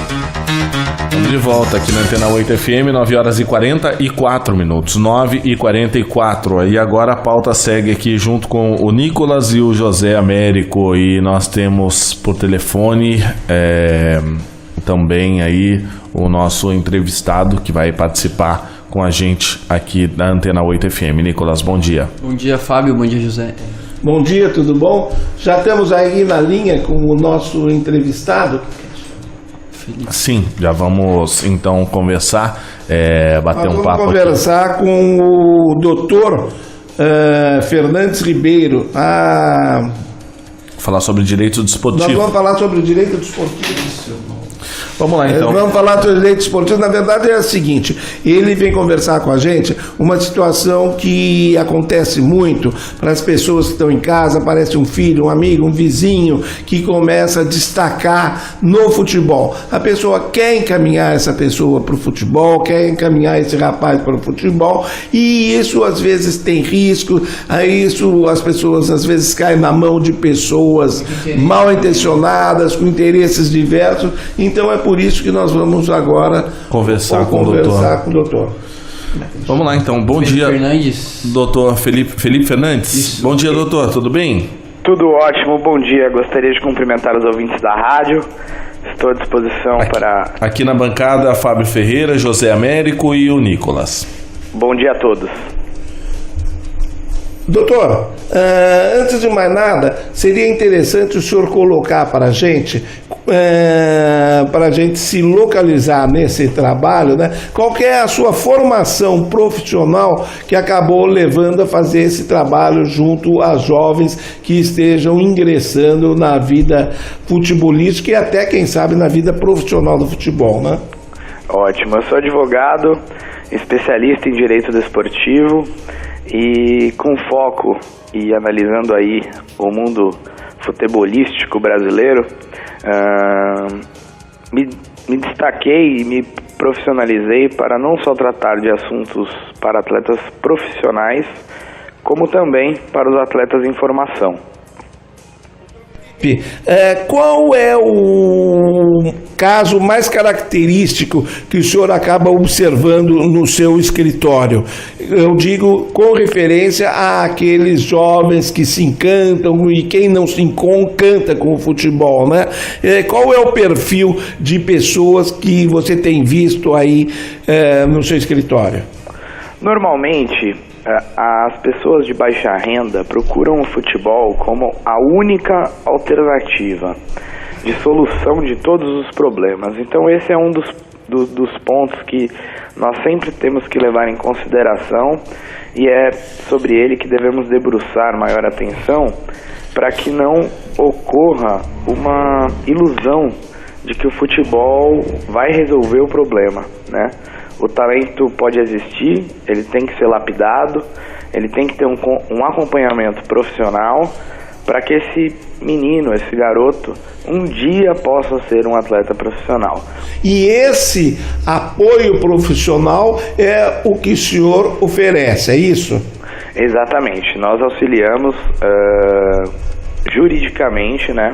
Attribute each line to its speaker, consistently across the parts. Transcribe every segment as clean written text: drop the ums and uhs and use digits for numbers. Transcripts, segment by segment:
Speaker 1: Estamos de volta aqui na Antena 8 FM, 9 horas e 44 minutos, 9 e 44. E agora a pauta segue aqui junto com o Nicolas e o José Américo. E nós temos por telefone também aí o nosso entrevistado que vai participar com a gente aqui da Antena 8 FM. Nicolas, bom dia.
Speaker 2: Bom dia, Fábio. Bom dia, José.
Speaker 3: Bom dia, tudo bom? Já estamos aí na linha com o nosso entrevistado.
Speaker 1: Sim, já vamos então conversar, bater um papo.
Speaker 3: Vamos conversar
Speaker 1: aqui
Speaker 3: com o doutor Fernandes Ribeiro.
Speaker 1: Falar sobre direito desportivo.
Speaker 3: Nós vamos falar sobre o direito desportivo.
Speaker 1: Vamos lá então.
Speaker 3: Vamos falar sobre direito esportivo. Na verdade é o seguinte, ele vem conversar com a gente uma situação que acontece muito para as pessoas que estão em casa. Aparece um filho, um amigo, um vizinho que começa a destacar no futebol. A pessoa quer encaminhar essa pessoa para o futebol, quer encaminhar esse rapaz para o futebol, e isso às vezes tem risco. Isso as pessoas às vezes caem na mão de pessoas mal intencionadas, com interesses diversos. Então é por isso que nós vamos agora conversar com o doutor.
Speaker 1: Vamos lá então, bom
Speaker 2: Felipe
Speaker 1: dia,
Speaker 2: Fernandes.
Speaker 1: doutor Felipe Fernandes.
Speaker 2: Isso.
Speaker 1: Bom dia, doutor, tudo bem?
Speaker 4: Tudo ótimo, bom dia. Gostaria de cumprimentar os ouvintes da rádio. Estou à disposição para...
Speaker 1: Aqui na bancada, Fábio Ferreira, José Américo e o Nicolas.
Speaker 4: Bom dia a todos.
Speaker 3: Doutor, antes de mais nada, seria interessante o senhor colocar para a gente se localizar nesse trabalho, né? Qual que é a sua formação profissional que acabou levando a fazer esse trabalho junto a jovens que estejam ingressando na vida futebolística e até, quem sabe, na vida profissional do futebol, né?
Speaker 4: Ótimo, eu sou advogado, especialista em direito desportivo e com foco e analisando aí o mundo futebolístico brasileiro, me destaquei e me profissionalizei para não só tratar de assuntos para atletas profissionais, como também para os atletas em formação.
Speaker 3: Qual é o caso mais característico que o senhor acaba observando no seu escritório? Eu digo com referência àqueles jovens que se encantam e quem não se encanta com o futebol, né? Qual é o perfil de pessoas que você tem visto aí no seu escritório?
Speaker 4: Normalmente, as pessoas de baixa renda procuram o futebol como a única alternativa de solução de todos os problemas. Então esse é um dos pontos que nós sempre temos que levar em consideração e é sobre ele que devemos debruçar maior atenção para que não ocorra uma ilusão de que o futebol vai resolver o problema, né? O talento pode existir, ele tem que ser lapidado, ele tem que ter um acompanhamento profissional para que esse menino, esse garoto, um dia possa ser um atleta profissional.
Speaker 3: E esse apoio profissional é o que o senhor oferece, é isso?
Speaker 4: Exatamente, nós auxiliamos juridicamente, né,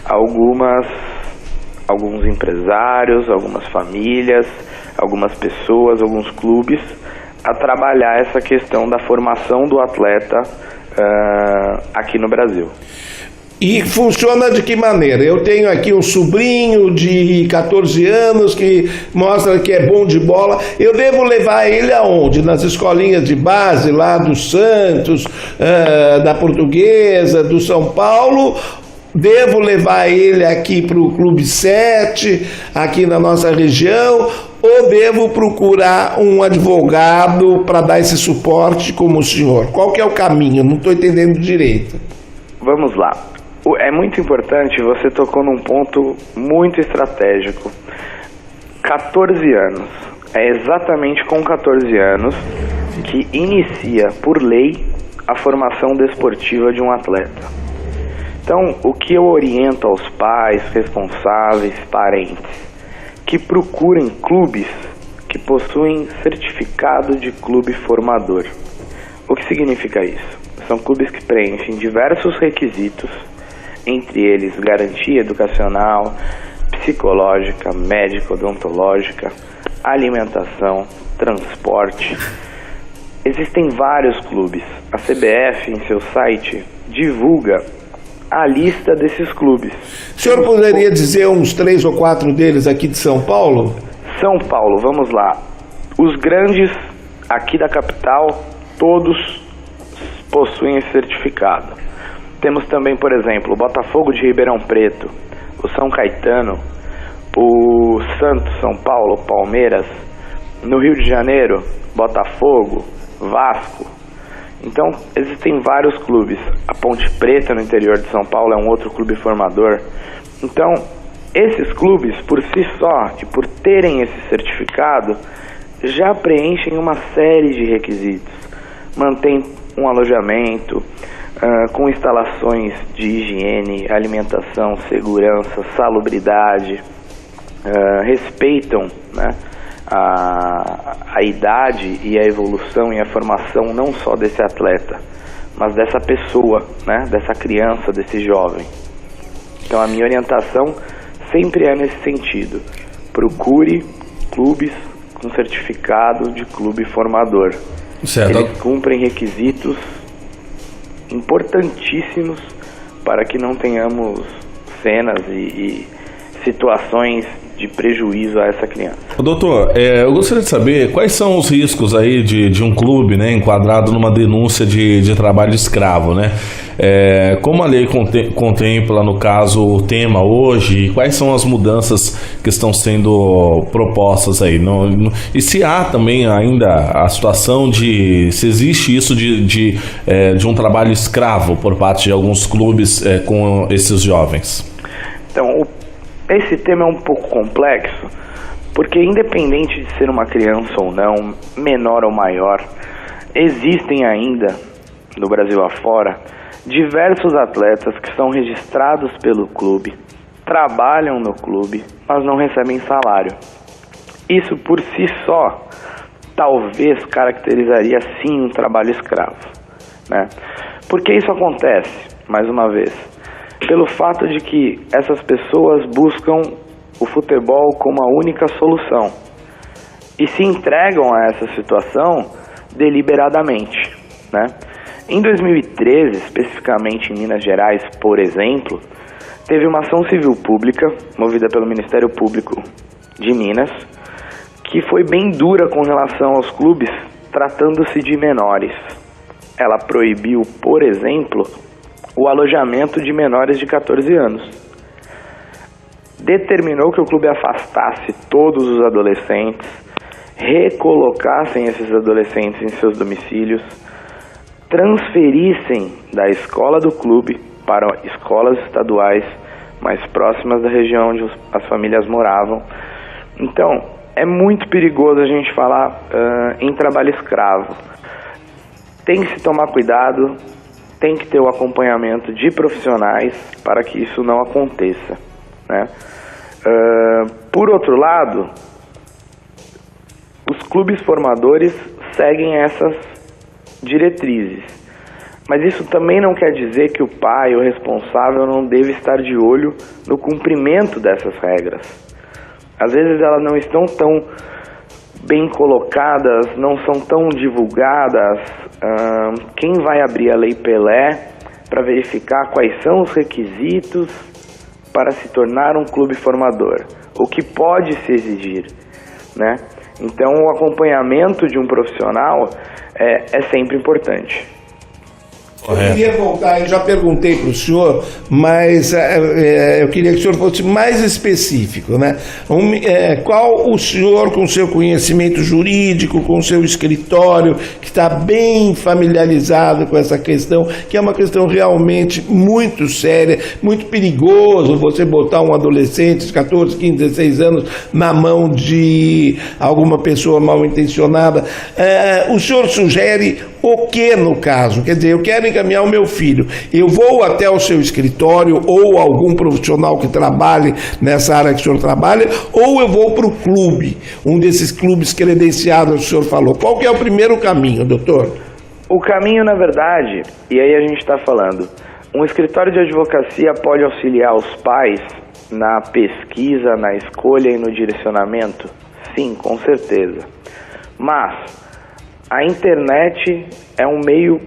Speaker 4: alguns empresários, algumas famílias, algumas pessoas, alguns clubes, a trabalhar essa questão da formação do atleta aqui no Brasil.
Speaker 3: E funciona de que maneira? Eu tenho aqui um sobrinho de 14 anos que mostra que é bom de bola. Eu devo levar ele aonde? Nas escolinhas de base, lá do Santos, da Portuguesa, do São Paulo? Devo levar ele aqui para o Clube 7, aqui na nossa região, ou devo procurar um advogado para dar esse suporte como o senhor? Qual que é o caminho? Não estou entendendo direito.
Speaker 4: Vamos lá. É muito importante, você tocou num ponto muito estratégico. 14 anos. É exatamente com 14 anos que inicia, por lei, a formação desportiva de um atleta. Então, o que eu oriento aos pais, responsáveis, parentes, que procurem clubes que possuem certificado de clube formador. O que significa isso? São clubes que preenchem diversos requisitos, entre eles garantia educacional, psicológica, médica, odontológica, alimentação, transporte. Existem vários clubes. A CBF, em seu site, divulga a lista desses clubes.
Speaker 3: O senhor poderia dizer uns 3 ou 4 deles aqui de São Paulo?
Speaker 4: São Paulo, vamos lá. Os grandes aqui da capital, todos possuem esse certificado. Temos também, por exemplo, o Botafogo de Ribeirão Preto, o São Caetano, o Santos, São Paulo, Palmeiras, no Rio de Janeiro, Botafogo, Vasco. Então, existem vários clubes. A Ponte Preta, no interior de São Paulo, é um outro clube formador. Então, esses clubes, por si só, e por terem esse certificado, já preenchem uma série de requisitos. Mantém um alojamento, com instalações de higiene, alimentação, segurança, salubridade, respeitam, né, a idade e a evolução e a formação não só desse atleta, mas dessa pessoa, né, dessa criança, desse jovem. Então a minha orientação sempre é nesse sentido: procure clubes com certificado de clube formador.
Speaker 1: Certo.
Speaker 4: Eles cumprem requisitos importantíssimos para que não tenhamos cenas e situações de prejuízo a essa criança.
Speaker 1: Doutor, eu gostaria de saber quais são os riscos aí de um clube, né, enquadrado numa denúncia de trabalho escravo, né? Como a lei contempla, no caso, o tema hoje, e quais são as mudanças que estão sendo propostas aí? E se há também ainda a situação se existe isso de um trabalho escravo por parte de alguns clubes com esses jovens?
Speaker 4: Então, esse tema é um pouco complexo, porque independente de ser uma criança ou não, menor ou maior, existem ainda, no Brasil afora, diversos atletas que são registrados pelo clube, trabalham no clube, mas não recebem salário. Isso por si só, talvez caracterizaria sim um trabalho escravo, né? Por que isso acontece? Mais uma vez, pelo fato de que essas pessoas buscam o futebol como a única solução e se entregam a essa situação deliberadamente, né? Em 2013, especificamente em Minas Gerais, por exemplo, teve uma ação civil pública movida pelo Ministério Público de Minas, que foi bem dura com relação aos clubes tratando-se de menores. Ela proibiu, por exemplo, o alojamento de menores de 14 anos. Determinou que o clube afastasse todos os adolescentes, recolocassem esses adolescentes em seus domicílios, transferissem da escola do clube para escolas estaduais mais próximas da região onde as famílias moravam. Então, é muito perigoso a gente falar em trabalho escravo. Tem que se tomar cuidado, tem que ter o acompanhamento de profissionais para que isso não aconteça, né? Por outro lado, os clubes formadores seguem essas diretrizes, mas isso também não quer dizer que o pai, o responsável, não deve estar de olho no cumprimento dessas regras. Às vezes elas não estão tão bem colocadas, não são tão divulgadas. Quem vai abrir a Lei Pelé para verificar quais são os requisitos para se tornar um clube formador? O que pode se exigir, né? Então, o acompanhamento de um profissional é sempre importante.
Speaker 3: Eu queria voltar, eu já perguntei para o senhor, mas eu queria que o senhor fosse mais específico, né? Qual o senhor, com seu conhecimento jurídico, com seu escritório, que está bem familiarizado com essa questão, que é uma questão realmente muito séria, muito perigoso você botar um adolescente de 14, 15, 16 anos na mão de alguma pessoa mal intencionada. O senhor sugere o que no caso? Quer dizer, eu quero encaminhar o meu filho, eu vou até o seu escritório ou algum profissional que trabalhe nessa área que o senhor trabalha, ou eu vou para o clube, um desses clubes credenciados que o senhor falou? Qual que é o primeiro caminho, doutor?
Speaker 4: O caminho, na verdade, e aí a gente está falando, Um escritório de advocacia pode auxiliar os pais na pesquisa, na escolha e no direcionamento? Sim, com certeza. Mas a internet é um meio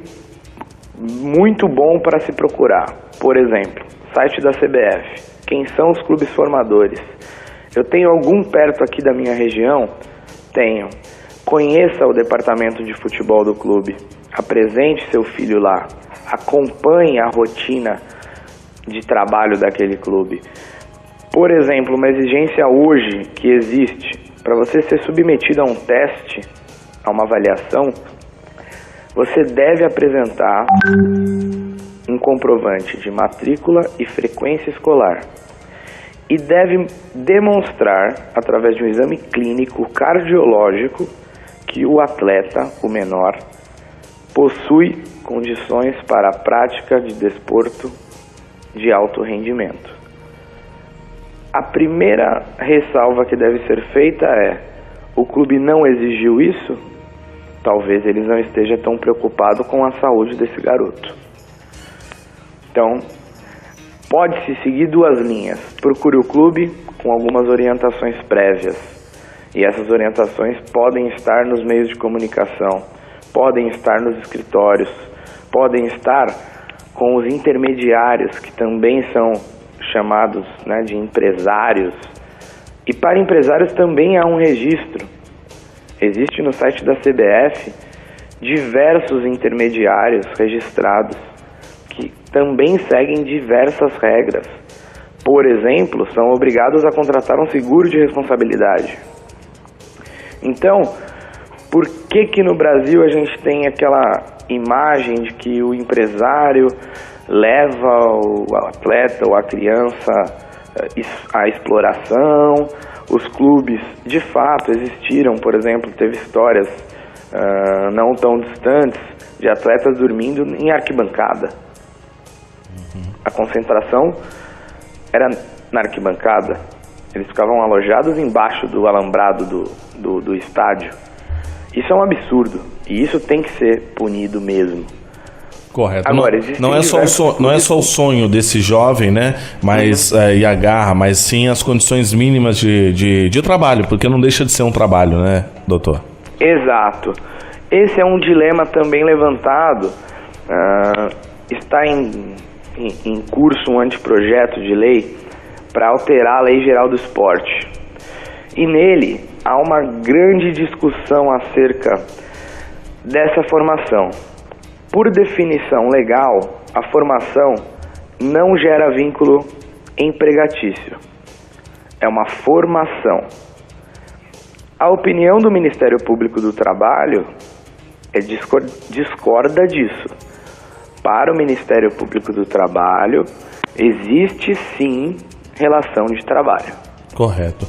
Speaker 4: muito bom para se procurar. Por exemplo, site da CBF. Quem são os clubes formadores? Eu tenho algum perto aqui da minha região? Tenho. Conheça o departamento de futebol do clube. Apresente seu filho lá. Acompanhe a rotina de trabalho daquele clube. Por exemplo, uma exigência hoje que existe para você ser submetido a um teste, a uma avaliação, você deve apresentar um comprovante de matrícula e frequência escolar e deve demonstrar, através de um exame clínico cardiológico, que o atleta, o menor, possui condições para a prática de desporto de alto rendimento. A primeira ressalva que deve ser feita é: o clube não exigiu isso? Talvez ele não esteja tão preocupado com a saúde desse garoto. Então, pode-se seguir duas linhas. Procure o clube com algumas orientações prévias. E essas orientações podem estar nos meios de comunicação, podem estar nos escritórios, podem estar com os intermediários, que também são chamados, né, de empresários. E para empresários também há um registro. Existe no site da CBF diversos intermediários registrados que também seguem diversas regras. Por exemplo, são obrigados a contratar um seguro de responsabilidade. Então, por que no Brasil a gente tem aquela imagem de que o empresário leva o atleta ou a criança à exploração? Os clubes, de fato, existiram, por exemplo, teve histórias não tão distantes de atletas dormindo em arquibancada. A concentração era na arquibancada. Eles ficavam alojados embaixo do alambrado do estádio. Isso é um absurdo. E isso tem que ser punido mesmo.
Speaker 1: Correto.
Speaker 4: Agora,
Speaker 1: não é só o sonho desse jovem, né? Mas, e a garra, mas sim as condições mínimas de trabalho, porque não deixa de ser um trabalho, né, doutor?
Speaker 4: Exato. Esse é um dilema também levantado. Está em curso um anteprojeto de lei para alterar a Lei Geral do Esporte. E nele há uma grande discussão acerca dessa formação. Por definição legal, a formação não gera vínculo empregatício. É uma formação. A opinião do Ministério Público do Trabalho discorda disso. Para o Ministério Público do Trabalho, existe sim relação de trabalho.
Speaker 1: Correto.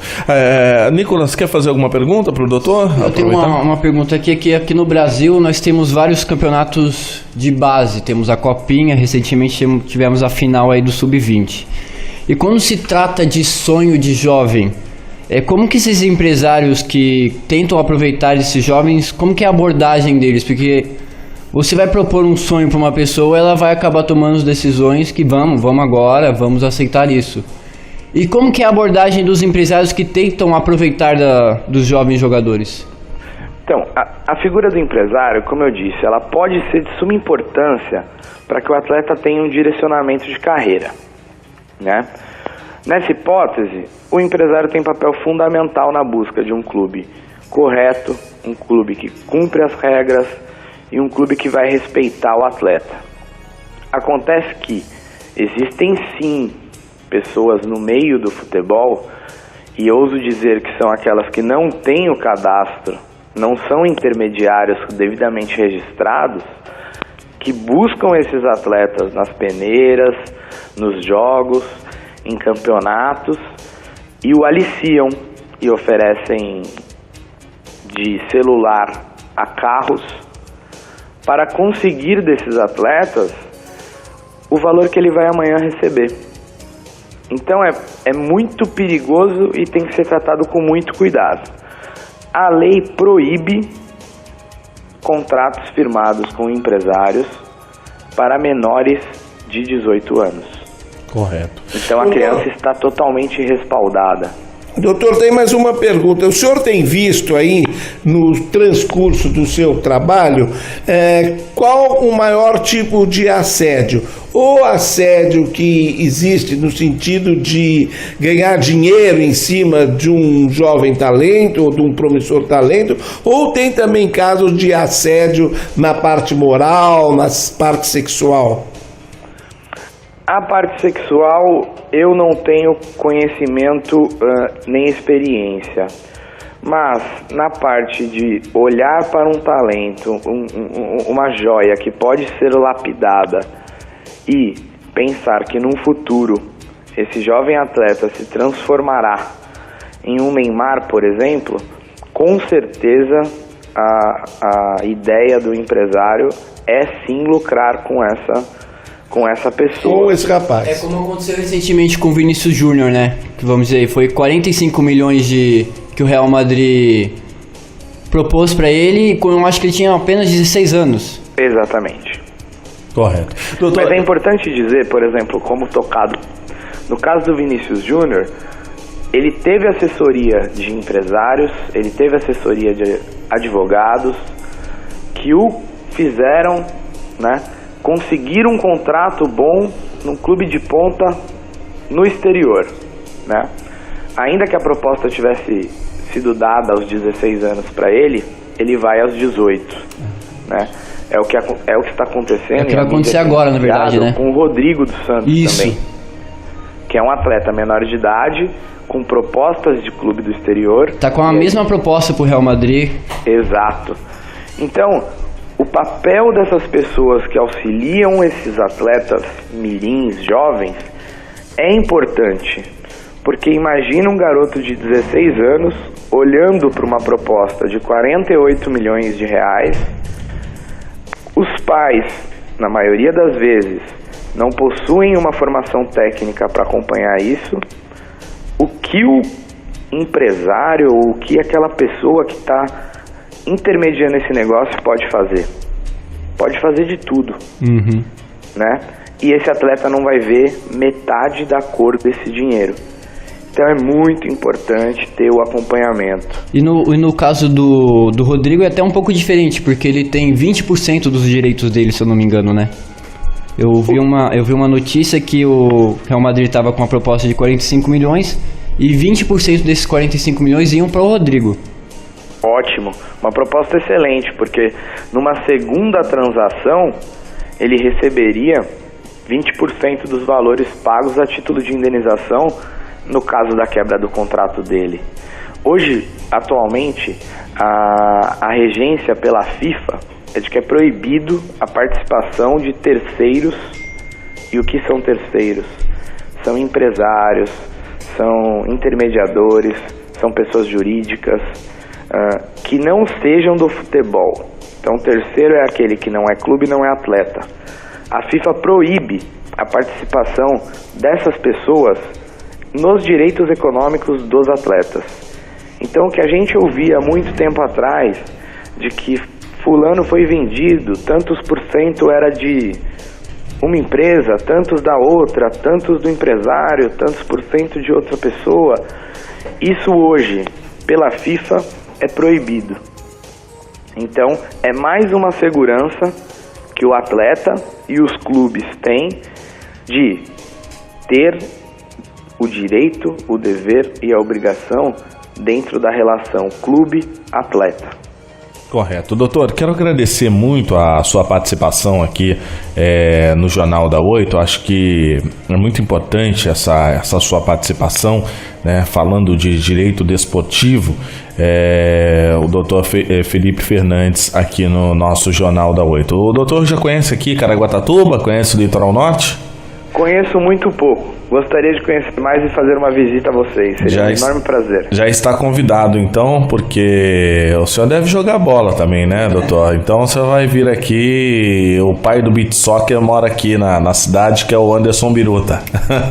Speaker 1: Nicolas, quer fazer alguma pergunta para o doutor?
Speaker 2: Eu tenho uma pergunta aqui, que aqui no Brasil nós temos vários campeonatos de base. Temos a Copinha, recentemente tivemos a final aí do Sub-20. E quando se trata de sonho de jovem, como que esses empresários que tentam aproveitar esses jovens, como que é a abordagem deles? Porque você vai propor um sonho para uma pessoa, ela vai acabar tomando as decisões que vamos agora, vamos aceitar isso. E como que é a abordagem dos empresários que tentam aproveitar dos jovens jogadores?
Speaker 4: Então, a figura do empresário, como eu disse, ela pode ser de suma importância para que o atleta tenha um direcionamento de carreira, né? Nessa hipótese, o empresário tem papel fundamental na busca de um clube correto, um clube que cumpre as regras e um clube que vai respeitar o atleta. Acontece que existem sim pessoas no meio do futebol, e ouso dizer que são aquelas que não têm o cadastro, não são intermediários devidamente registrados, que buscam esses atletas nas peneiras, nos jogos, em campeonatos, e o aliciam e oferecem de celular a carros para conseguir desses atletas o valor que ele vai amanhã receber. Então é muito perigoso e tem que ser tratado com muito cuidado. A lei proíbe contratos firmados com empresários para menores de 18 anos.
Speaker 1: Correto.
Speaker 4: Então a criança está totalmente respaldada.
Speaker 3: Doutor, tem mais uma pergunta. O senhor tem visto aí, no transcurso do seu trabalho, qual o maior tipo de assédio? O assédio que existe no sentido de ganhar dinheiro em cima de um jovem talento ou de um promissor talento, ou tem também casos de assédio na parte moral, na parte sexual?
Speaker 4: A parte sexual eu não tenho conhecimento nem experiência, mas na parte de olhar para um talento, uma joia que pode ser lapidada e pensar que num futuro esse jovem atleta se transformará em um Neymar, por exemplo, com certeza a ideia do empresário é sim lucrar com essa pessoa.
Speaker 3: Ou esse rapaz.
Speaker 2: É como aconteceu recentemente com o Vinícius Júnior, né? Que vamos dizer, foi 45 milhões que o Real Madrid propôs para ele, quando eu acho que ele tinha apenas 16 anos.
Speaker 4: Exatamente.
Speaker 1: Correto. Doutor...
Speaker 4: Mas é importante dizer, por exemplo, como tocado no caso do Vinícius Júnior, ele teve assessoria de empresários, ele teve assessoria de advogados que o fizeram, né, conseguir um contrato bom num clube de ponta no exterior, né? Ainda que a proposta tivesse sido dada aos 16 anos para ele vai aos 18, né? É o que está acontecendo.
Speaker 2: É o que vai acontecer agora, na verdade, né?
Speaker 4: Com o Rodrigo dos Santos. Isso. Também, que é um atleta menor de idade, com propostas de clube do exterior.
Speaker 2: Tá com a mesma proposta pro Real Madrid.
Speaker 4: Exato. Então, o papel dessas pessoas que auxiliam esses atletas mirins, jovens, é importante. Porque imagina um garoto de 16 anos olhando para uma proposta de 48 milhões de reais. Os pais, na maioria das vezes, não possuem uma formação técnica para acompanhar isso. O que o empresário ou o que aquela pessoa que está intermediando esse negócio pode fazer? Pode fazer de tudo, né? E esse atleta não vai ver metade da cor desse dinheiro. Então é muito importante ter o acompanhamento.
Speaker 2: E no caso do Rodrigo é até um pouco diferente, porque ele tem 20% dos direitos dele, se eu não me engano, né? Eu vi uma notícia que o Real Madrid estava com uma proposta de 45 milhões e 20% desses 45 milhões iam para o Rodrigo.
Speaker 4: Ótimo, uma proposta excelente, porque numa segunda transação ele receberia 20% dos valores pagos a título de indenização no caso da quebra do contrato dele. Hoje, atualmente, a regência pela FIFA é de que é proibido a participação de terceiros. E o que são terceiros? São empresários, são intermediadores, são pessoas jurídicas que não sejam do futebol. Então, terceiro é aquele que não é clube, não é atleta. A FIFA proíbe a participação dessas pessoas nos direitos econômicos dos atletas. Então, o que a gente ouvia há muito tempo atrás, de que fulano foi vendido, tantos por cento era de uma empresa, tantos da outra, tantos do empresário, tantos por cento de outra pessoa, isso hoje, pela FIFA, é proibido. Então, é mais uma segurança que o atleta e os clubes têm de ter o direito, o dever e a obrigação dentro da relação clube-atleta.
Speaker 1: Correto. Doutor, quero agradecer muito a sua participação aqui no Jornal da 8. Acho que é muito importante essa sua participação, né, falando de direito desportivo. O doutor Felipe Fernandes aqui no nosso Jornal da 8. O doutor já conhece aqui Caraguatatuba? Conhece o Litoral Norte?
Speaker 4: Conheço muito pouco. Gostaria de conhecer mais e fazer uma visita a vocês. Seria um enorme prazer.
Speaker 1: Já está convidado, então, porque o senhor deve jogar bola também, né, doutor? Então você vai vir aqui. O pai do beach soccer mora aqui na cidade, que é o Anderson Biruta.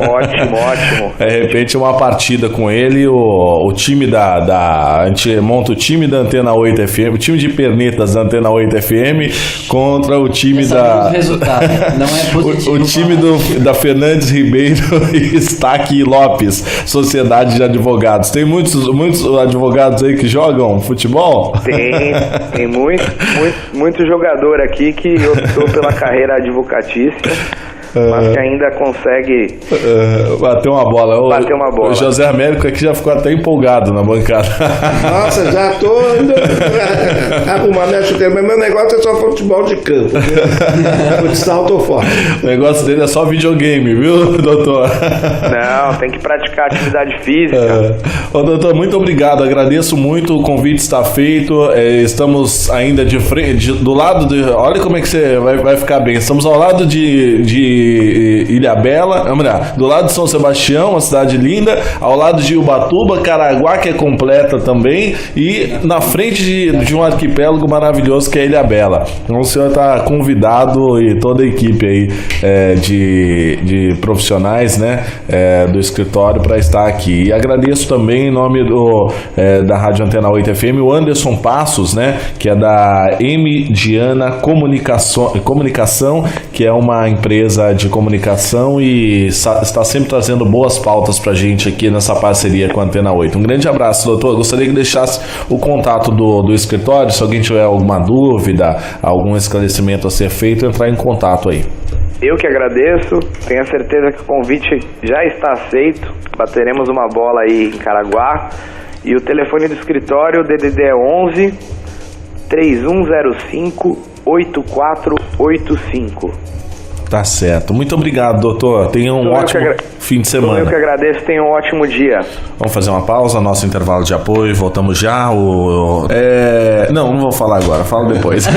Speaker 4: Ótimo, ótimo.
Speaker 1: De repente, uma partida com ele, o time a gente monta o time da Antena 8 FM, o time de pernetas da Antena 8 FM contra o time
Speaker 2: da... resultado, não é positivo.
Speaker 1: O time da Fernandes Ribeiro e Staque Lopes, Sociedade de Advogados. Tem muitos advogados aí que jogam futebol?
Speaker 4: Tem muito jogador aqui que optou pela carreira advocatícia, mas que ainda consegue
Speaker 1: bater uma bola.
Speaker 4: O
Speaker 1: José Américo aqui já ficou até empolgado na bancada.
Speaker 3: Nossa, já tô arrumando, mas meu negócio é só futebol de campo. Futsal tô fora.
Speaker 1: O negócio dele é só videogame, viu, doutor?
Speaker 4: Não, tem que praticar atividade física.
Speaker 1: Ô, doutor, muito obrigado, agradeço muito, o convite está feito. Estamos ainda de frente, do lado de... Olha como é que você vai ficar bem. Estamos ao lado de Ilhabela, do lado de São Sebastião, uma cidade linda, ao lado de Ubatuba, Caraguá, que é completa também, e na frente de um arquipélago maravilhoso que é Ilhabela. Então o senhor está convidado e toda a equipe aí de profissionais, né, do escritório para estar aqui. E agradeço também em nome da Rádio Antena 8 FM, o Anderson Passos, né, que é da M. Diana Comunicação, que é uma empresa de comunicação e está sempre trazendo boas pautas pra gente aqui nessa parceria com a Antena 8. Um grande abraço, doutor. Gostaria que deixasse o contato do escritório, se alguém tiver alguma dúvida, algum esclarecimento a ser feito, entrar em contato aí.
Speaker 4: Eu que agradeço, tenho certeza que o convite já está aceito, bateremos uma bola aí em Caraguá, e o telefone do escritório, DDD é 11 3105 8485.
Speaker 1: Tá certo. Muito obrigado, doutor. Tenha um ótimo fim de semana.
Speaker 4: Eu que agradeço. Tenha um ótimo dia.
Speaker 1: Vamos fazer uma pausa, nosso intervalo de apoio. Voltamos já. Não vou falar agora. Falo depois. A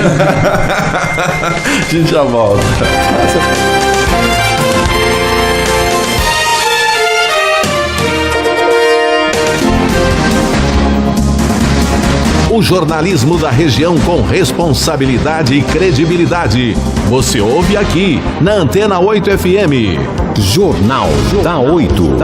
Speaker 1: gente já volta.
Speaker 5: O jornalismo da região com responsabilidade e credibilidade. Você ouve aqui na Antena 8 FM. Jornal da 8.